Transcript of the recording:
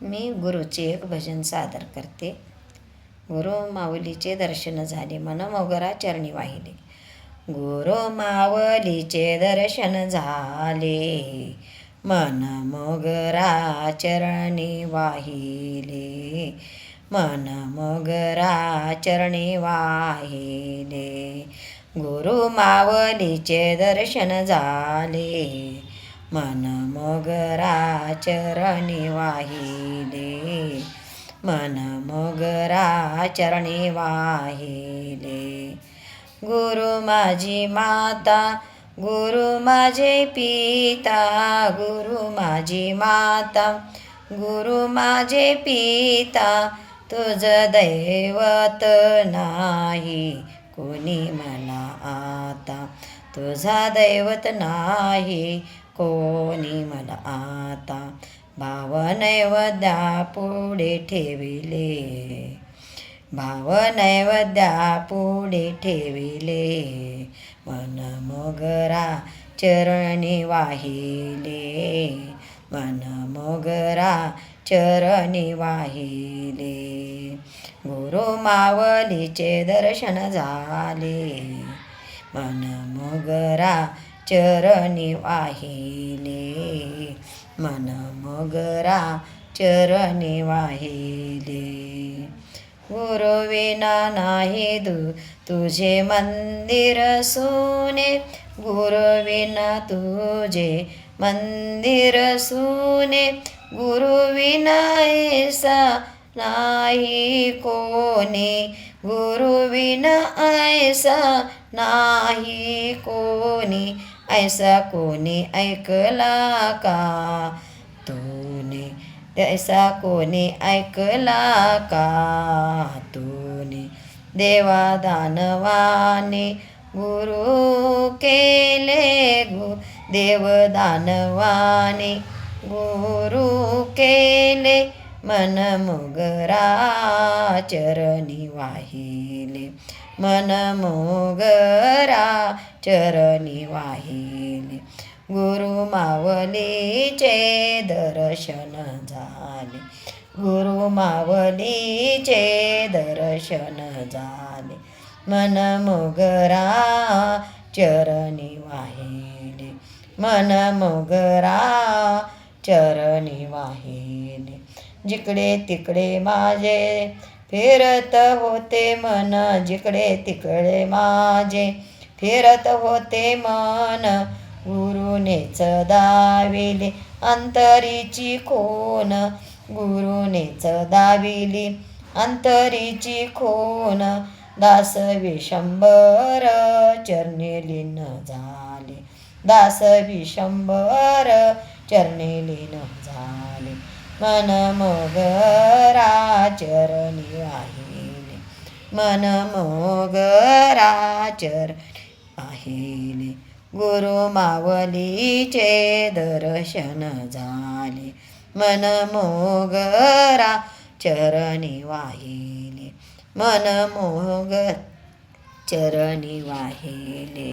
मी गुरुचे एक भजन सादर करते. गुरु माऊलीचे दर्शन झाले, मन मोगरा चरणी वाहिले. गुरु माऊलीचे दर्शन झाले, मन मोगरा चरणी वाहिले. मन मोगरा चरणी वाहिले. गुरु माऊलीचे दर्शन झाले, मन मोगरा चरणी वाहिले. मन मोगरा चरणी वाहिले. गुरु माझी माता, गुरु माझे पिता. गुरु माझी माता, गुरु माझे पिता. तुझ दैवत नाही कोणी मला आता. तुझा दैवत नाही कोणी मला आता. भाव नैवेद्या पुढे ठेविले, भाव नैवेद्या पुढे ठेविले. मन मोगरा चरणी वाहिले, मन मोगरा चरणी वाहिले. गुरु माऊलीचे दर्शन झाले, मन मोगरा चरणी वाहिले. मन मोगरा चरणी वाहिले. गुरुविना नाही तुझे मंदिर सोने. गुरुविना तुझे मंदिर सोने. गुरुविना ऐसा नाही कोणी. गुरुविना ऐसा नाही कोणी. ऐसा कोणी ऐकला का तूने. ऐसा कोणी ऐकला का तूने. देवा दानवाने गुरु केले. देव दानवाने गुरु केले. मन मोगरा चरणी वाहिले. मन मोगरा चरणी वाहिले. गुरु माऊलीचे दर्शन झाले, गुरु माऊलीचे दर्शन झाले. मन मोगरा चरणी वाहिले. मन मोगरा चरणी वाहिले. जिकडे तिकडे माझे फिरत होते मन. जिकडे तिकडे माझे फिरत होते मन. गुरुनेच दाविली अंतरीची खोन. गुरुनेच दाविली अंतरीची खोन. दास विशंभर चरणी लीन झाले. दास विशंभर चरणी लीन झाले. मन मोगरा चरणी वाहिले. मन मोगरा चरणी वाहिले. गुरु माऊलीचे दर्शन झाले, मन मोगरा चरणी वाहिले. मन मोगरा चरणी वाहिले.